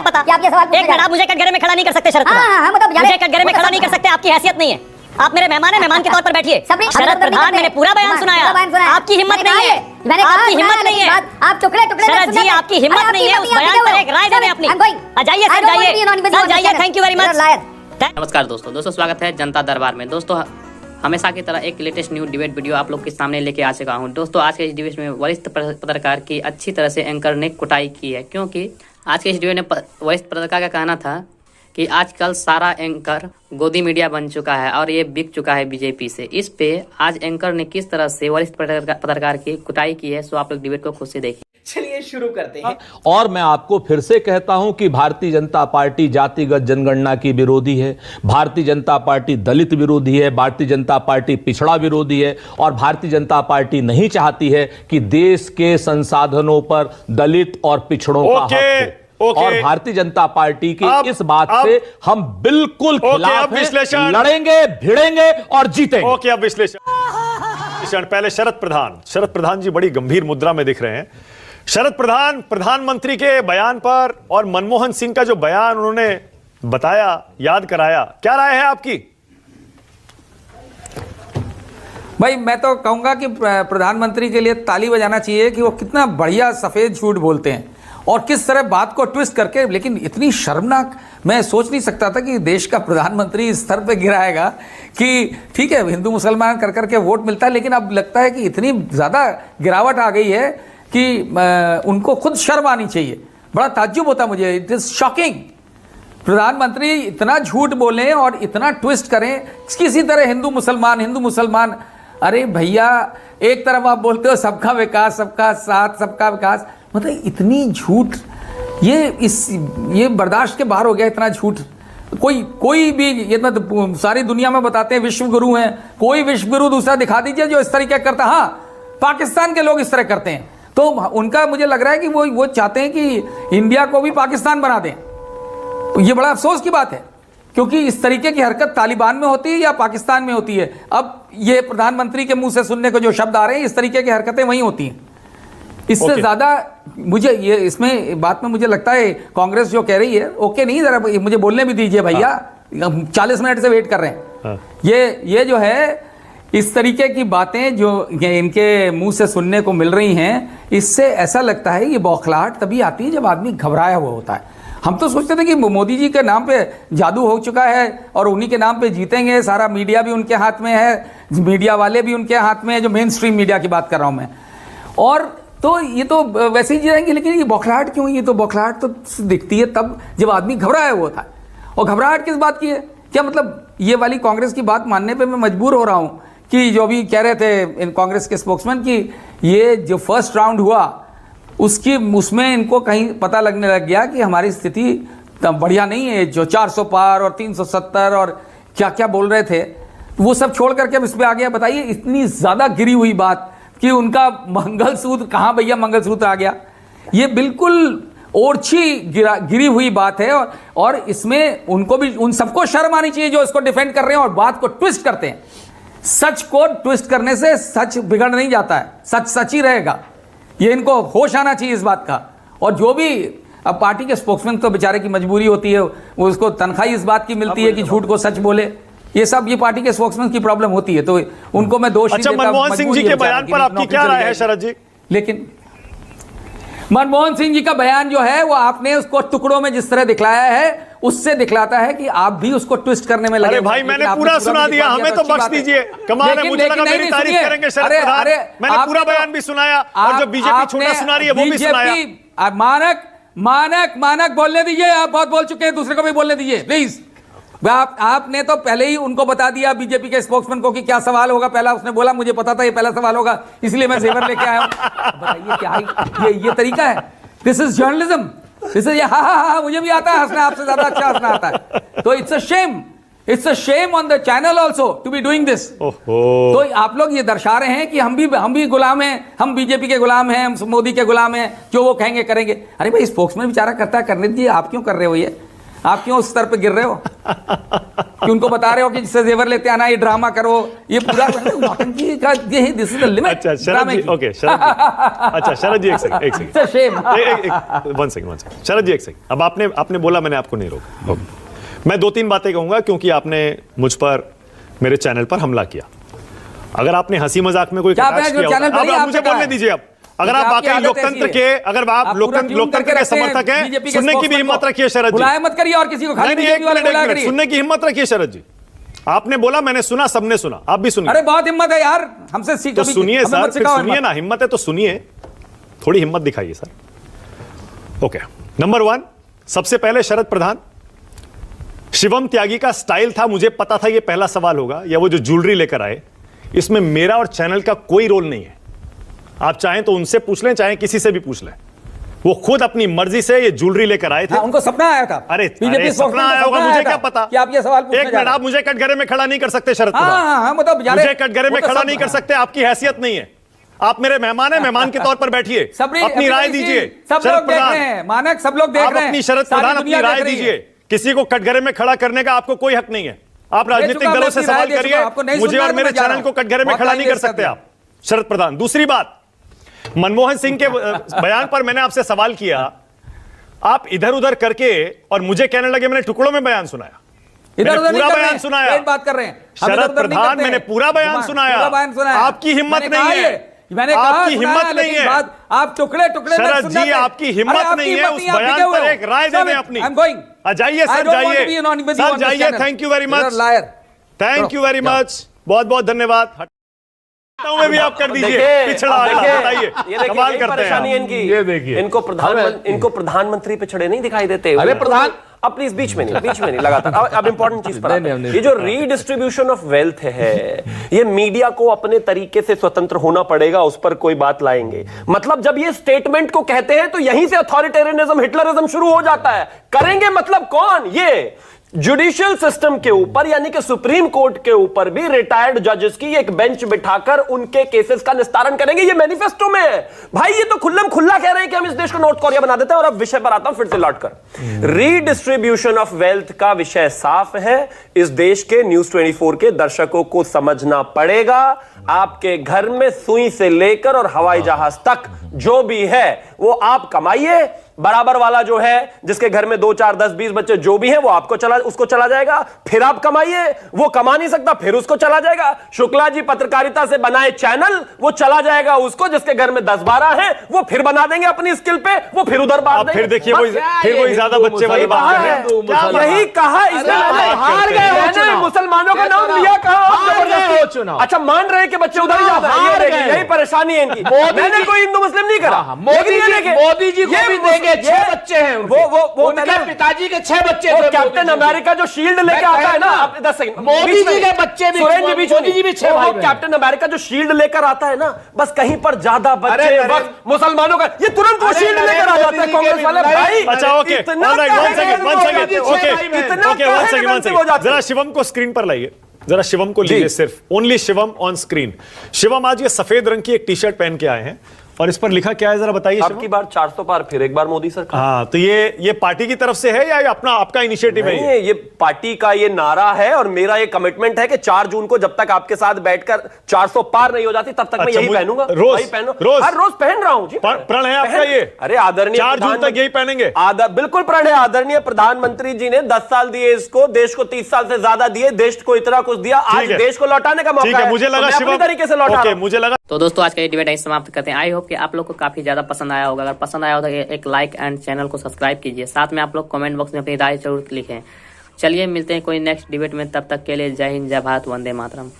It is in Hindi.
पता कि आप ये सवाल एक मिनट, आप मुझे कटघरे में खड़ा नहीं कर सकते शरद प्रधान। मुझे कटघरे में खड़ा नहीं कर सकते, आपकी हैसियत नहीं है। आप मेरे मेहमान हैं, मेहमान के तौर पर बैठिए। शरद प्रधान, मैंने पूरा बयान सुनाया, आपकी हिम्मत नहीं है, आपकी हिम्मत नहीं है। आप टुकड़े टुकड़े शरद जी, आपकी हिम्मत नहीं है उस बयान पर एक राय देने अपनी। जाइए सर, जाइए। Thank you very much. नमस्कार दोस्तों, स्वागत है जनता दरबार में। दोस्तों, हमेशा की तरह एक लेटेस्ट न्यूज डिबेट वीडियो आप लोग के सामने लेके आ चुका हूं। दोस्तों, आज के इस डिबेट में वरिष्ठ पत्रकार की अच्छी तरह से एंकर ने कुटाई की है, क्योंकि आज के इस डिबेट में वरिष्ठ पत्रकार का कहना था कि आजकल सारा एंकर गोदी मीडिया बन चुका है और ये बिक चुका है बीजेपी से। इस पे आज एंकर ने किस तरह से वरिष्ठ पत्रकार की कुटाई की है, सो आप लोग डिबेट को खुद से देखिए। चलिए शुरू करते हैं। और मैं आपको फिर से कहता हूं कि भारतीय जनता पार्टी जातिगत जनगणना की विरोधी है, भारतीय जनता पार्टी दलित विरोधी है, भारतीय जनता पार्टी पिछड़ा विरोधी है और भारतीय जनता पार्टी नहीं चाहती है कि देश के संसाधनों पर दलित और पिछड़ों का हक हो। और भारतीय जनता पार्टी की इस बात से हम बिल्कुल खिलाफ हैं, लड़ेंगे, भिड़ेंगे और जीतेंगे। ओके, अब विश्लेषण। पहले शरद प्रधान जी बड़ी गंभीर मुद्रा में दिख रहे हैं। शरद प्रधान प्रधानमंत्री के बयान पर और मनमोहन सिंह का जो बयान उन्होंने बताया, याद कराया, क्या राय है आपकी? भाई, मैं तो कहूंगा कि प्रधानमंत्री के लिए ताली बजाना चाहिए कि वो कितना बढ़िया सफेद झूठ बोलते हैं और किस तरह बात को ट्विस्ट करके। लेकिन इतनी शर्मनाक, मैं सोच नहीं सकता था कि देश का प्रधानमंत्री इस स्तर पे गिराएगा कि ठीक है हिंदू मुसलमान कर करके वोट मिलता है, लेकिन अब लगता है कि इतनी ज़्यादा गिरावट आ गई है कि उनको खुद शर्म आनी चाहिए। बड़ा ताज्जुब होता मुझे, इट इज़ शॉकिंग। प्रधानमंत्री इतना झूठ बोलें और इतना ट्विस्ट करें किसी तरह हिंदू मुसलमान। अरे भैया, एक तरफ आप बोलते हो सबका विकास, सबका साथ, सबका विकास, मतलब इतनी झूठ, ये बर्दाश्त के बाहर हो गया इतना झूठ। कोई भी, ये तो सारी दुनिया में बताते हैं विश्व गुरु हैं, कोई विश्व गुरु दूसरा दिखा दीजिए जो इस तरीके करता। हाँ, पाकिस्तान के लोग इस तरह करते हैं, तो उनका मुझे लग रहा है कि वो चाहते हैं कि इंडिया को भी पाकिस्तान बना दें। ये बड़ा अफसोस की बात है, क्योंकि इस तरीके की हरकत तालिबान में होती है या पाकिस्तान में होती है। अब ये प्रधानमंत्री के मुंह से सुनने को जो शब्द आ रहे हैं, इस तरीके की हरकतें वहीं होती हैं। इससे ज्यादा मुझे ये इसमें बात में मुझे लगता है कांग्रेस जो कह रही है, ओके नहीं, जरा मुझे बोलने भी दीजिए भैया। 40 मिनट से वेट कर रहे हैं। ये जो है, इस तरीके की बातें जो इनके मुंह से सुनने को मिल रही हैं, इससे ऐसा लगता है ये बौखलाहट तभी आती है जब आदमी घबराया हुआ होता है। हम तो सोचते थे कि मोदी जी के नाम पे जादू हो चुका है और उन्हीं के नाम पे जीतेंगे, सारा मीडिया भी उनके हाथ में है, मीडिया वाले भी उनके हाथ में है, जो मेन स्ट्रीम मीडिया की बात कर रहा हूं मैं। और तो ये तो वैसे ही जाएंगे, लेकिन ये बौखलाहट क्यों? ये तो बौखलाहट तो दिखती है तब जब आदमी घबराया हुआ होता है। और घबराहट किस बात की है? क्या मतलब ये वाली कांग्रेस की बात मानने पर मैं मजबूर हो रहा हूँ कि जो भी कह रहे थे इन कांग्रेस के स्पोक्समैन कि ये जो फर्स्ट राउंड हुआ उसमें इनको कहीं पता लगने लग गया कि हमारी स्थिति बढ़िया नहीं है। जो 400 पार और 370 और क्या क्या बोल रहे थे, वो सब छोड़ करके अब इस पे आ गया। बताइए, इतनी ज़्यादा गिरी हुई बात कि उनका मंगलसूत्र कहाँ भैया, मंगलसूत्र आ गया। ये बिल्कुल ओरछी गिरी हुई बात है और इसमें उनको भी, उन सबको शर्म आनी चाहिए जो इसको डिफेंड कर रहे हैं और बात को ट्विस्ट करते हैं। सच को ट्विस्ट करने से सच बिगड़ नहीं जाता है, सच सच ही रहेगा। ये इनको होश आना चाहिए इस बात का। और जो भी अब पार्टी के स्पोक्समैन तो बेचारे की मजबूरी होती है, वो उसको तनख्वाही इस बात की मिलती है कि झूठ को सच बोले। ये सब ये पार्टी के स्पोक्समैन की प्रॉब्लम होती है, तो उनको मैं दोष नहीं देता। मनमोहन सिंह जी के बयान पर आपकी क्या राय है शरद जी? लेकिन मनमोहन सिंह जी का बयान जो है, वो आपने उसको टुकड़ों में जिस तरह दिखलाया है, उससे दिखलाता है कि आप भी उसको ट्विस्ट करने में लगे। अरे भाई, मैंने पूरा सुना दिया, हमें तो बख्श दीजिए। कमाल है, मुझे लगा मेरी तारीफ करेंगे शरद प्रधान। मैंने पूरा बयान भी सुनाया और जो बीजेपी छोटा सुना रही है वो भी सुनाया। मानक बोलने दीजिए, आप बहुत बोल चुके हैं, दूसरे को भी बोलने दीजिए प्लीज। आपने तो पहले ही उनको बता दिया बीजेपी के स्पोक्समैन को कि क्या सवाल होगा। पहला उसने बोला, मुझे पता था ये पहला सवाल होगा, इसलिए मैं जेवर लेके आया हूं। बताइए क्या ये तरीका है? This is journalism, this is हाँ, मुझे भी आता है हंसना, आपसे ज्यादा अच्छा हंसना आता है। तो it's a shame on the channel also to be doing this. तो आप लोग ये दर्शा रहे हैं कि हम भी गुलाम हैं, हम बीजेपी के गुलाम हैं, हम मोदी के गुलाम हैं, जो वो कहेंगे करेंगे। अरे भाई, स्पोक्समैन बेचारा करता है, करने दीजिए, आप क्यों कर रहे हो ये? आप क्यों उस स्तर पे गिर रहे हो कि उनको बता रहे हो कि जिससे जेवर लेते आना, ये ड्रामा करो, ये पूरा नौटंकी का ये दिस इज द लिमिट। अच्छा शरद जी, ओके शरद जी, अच्छा शरद जी एक सेकंड शेम। वन सेकंड शरद जी एक सेकंड। अब आपने बोला, मैंने आपको नहीं रोका। मैं 2-3 बातें कहूंगा क्योंकि आपने मुझ पर, मेरे चैनल पर हमला किया। अगर आपने हंसी मजाक में कोई कटाक्ष किया होगा, अब मुझे बोलने दीजिए। अब अगर आप वाकई लोकतंत्र के, अगर आप लोकतंत्र के समर्थक हैं, सुनने की भी हिम्मत रखिए शरद जी। बुलाए मत करिए और किसी को, खाली बीजेपी वाले बुलाया करिए। सुनने की हिम्मत रखिए शरद जी। आपने बोला, मैंने सुना, सबने सुना, आप भी सुनिए। अरे बहुत हिम्मत है यार, हमसे सीख तो सुनिए सर, फिर सुनिए ना, हिम्मत है तो सुनिए, थोड़ी हिम्मत दिखाइए सर। ओके, नंबर 1, सबसे पहले शरद प्रधान, शिवम त्यागी का स्टाइल था, मुझे पता था ये पहला सवाल होगा, या वो जो ज्वेलरी लेकर आए, इसमें मेरा और चैनल का कोई रोल नहीं है। आप चाहें तो उनसे पूछ लें, चाहे किसी से भी पूछ लें, वो खुद अपनी मर्जी से ये ज्वेलरी लेकर आए थे। उनको सपना आया था। अरे सपना आया होगा, मुझे क्या पता कि आप ये सवाल पूछने एक मिनट, आप मुझे कटघरे में खड़ा नहीं कर सकते शरद प्रधान। हाँ, मतलब मुझे कटघरे में खड़ा नहीं कर सकते, आपकी हैसियत नहीं है। आप मेरे मेहमान हैं, मेहमान के तौर पर बैठिए, अपनी राय दीजिए। सब लोग देख रहे हैं, मानक सब लोग देख रहे हैं, अपनी शरद प्रधान अपनी राय दीजिए। किसी को कटघरे में खड़ा करने का आपको कोई हक नहीं है। आप राजनीतिक दलों से सवाल करिए, मुझे और मेरे चैनल को कटघरे में खड़ा नहीं कर सकते आप शरद प्रधान। दूसरी बात, मनमोहन सिंह के बयान पर मैंने आपसे सवाल किया, आप इधर उधर करके और मुझे कहने लगे मैंने टुकड़ों में बयान सुनाया। इधर उधर पूरा बयान सुनाया, बात कर रहे हैं शरद प्रधान, मैंने पूरा बयान सुनाया। आपकी हिम्मत नहीं है, मैंने आपकी हिम्मत नहीं है, आप टुकड़े टुकड़े शरद जी, आपकी हिम्मत नहीं है उस बयान पर एक राय देने अपनी। जाइए सर, जाइए सर, जाइए। Thank you very much, thank you very much, बहुत बहुत धन्यवाद। में भी आप कर दीजिए, पिछड़ा बताइए, कमाल करते हैं इनकी। ये देखिए, इनको प्रधानमंत्री पे छड़े नहीं दिखाई देते। अरे प्रधान, अब प्लीज बीच में नहीं लगातार। अब इंपॉर्टेंट चीज पर, ये जो रीडिस्ट्रीब्यूशन ऑफ वेल्थ है, ये मीडिया को अपने तरीके से स्वतंत्र होना पड़ेगा, उस पर कोई बात लाएंगे। मतलब जब ये स्टेटमेंट को कहते हैं तो यहीं से अथॉरिटेरियनिज्म, हिटलरिज्म शुरू हो जाता है। करेंगे मतलब कौन? ये जुडिशियल सिस्टम के ऊपर, यानी कि सुप्रीम कोर्ट के ऊपर भी रिटायर्ड जजेस की एक बेंच बिठाकर उनके केसेस का निस्तारण करेंगे। ये मैनिफेस्टो में है भाई, ये तो खुल्लम खुल्ला कह रहे हैं कि हम इस देश को नॉर्थ कोरिया बना देते हैं। और अब विषय पर आता हूं फिर से लौटकर। रीडिस्ट्रीब्यूशन ऑफ वेल्थ का विषय साफ है, इस देश के न्यूज 24 के दर्शकों को समझना पड़ेगा। आपके घर में सुई से लेकर और हवाई जहाज तक जो भी है वो आप कमाइए। बराबर वाला जो है, जिसके घर में 2, 4, 10, 20 बच्चे जो भी है, वो आपको उसको चला जाएगा। फिर आप कमाइए, वो कमा नहीं सकता, फिर उसको चला जाएगा। शुक्ला जी पत्रकारिता से बनाए चैनल, वो चला जाएगा उसको, जिसके घर में 10-12 है, वो फिर बना देंगे अपनी स्किल पे, वो फिर उधर बांट देंगे। फिर देखिए, फिर वही ज्यादा बच्चे वाली बात है। यही कहा इसने, हार गए, मुसलमानों का नाम लिया, कहा अच्छा मान रहे कि बच्चे उधर ही जा रहे हैं। यही परेशानी है इनकी। मैंने कोई हिंदू मुस्लिम नहीं करा, मोदी जी को भी देंगे, 6 बच्चे हैं वो उनके पिताजी के 6 बच्चे थे। कैप्टन अमेरिका जो शील्ड लेके आता है ना, 10 सेकंड, मोदी जी के बच्चे भी, मोदी जी भी 6 भाई। कैप्टन अमेरिका जो शील्ड लेकर आता है ना, बस कहीं पर ज्यादा बच्चे बस मुसलमानों का, ये तुरंत वो शील्ड लेकर आ जाता है कांग्रेस वाले भाई। अच्छा ओके, जरा शिवम को स्क्रीन पर लाइए, जरा शिवम को लीजिए, सिर्फ only Shivam on screen. Shivam आज ये सफेद रंग की एक टी शर्ट पहन के आए हैं और इस पर लिखा क्या है, जरा बताइए। आपकी बार 400 पार, फिर एक बार मोदी सरकार। हाँ, तो ये पार्टी की तरफ से है या आपका इनिशिएटिव है? ये पार्टी का ये नारा है और मेरा ये कमिटमेंट है कि 4 जून को जब तक आपके साथ बैठकर 400 पार नहीं हो जाती, तब तक मैं यही पहनूंगा। रोज हर रोज पहन रहा हूँ जी। प्रण है आपका ये? अरे आदरणीय, 4 जून तक यही पहनेंगे? बिल्कुल प्रण है। आदरणीय प्रधानमंत्री जी ने 10 साल दिए इसको, देश को 30 साल से ज्यादा दिए, देश को इतना कुछ दिया, आज देश को लौटाने का मौका है। मुझे लगा शिवम तरीके से लौटा, मुझे लगा। तो दोस्तों आज का ये डिबेट यहीं समाप्त करते हैं। आई होप कि आप लोग को काफी ज्यादा पसंद आया होगा। अगर पसंद आया हो तो एक लाइक एंड चैनल को सब्सक्राइब कीजिए। साथ में आप लोग कमेंट बॉक्स में अपनी राय जरूर लिखें। चलिए मिलते हैं कोई नेक्स्ट डिबेट में, तब तक के लिए जय हिंद, जय भारत, वंदे मातरम।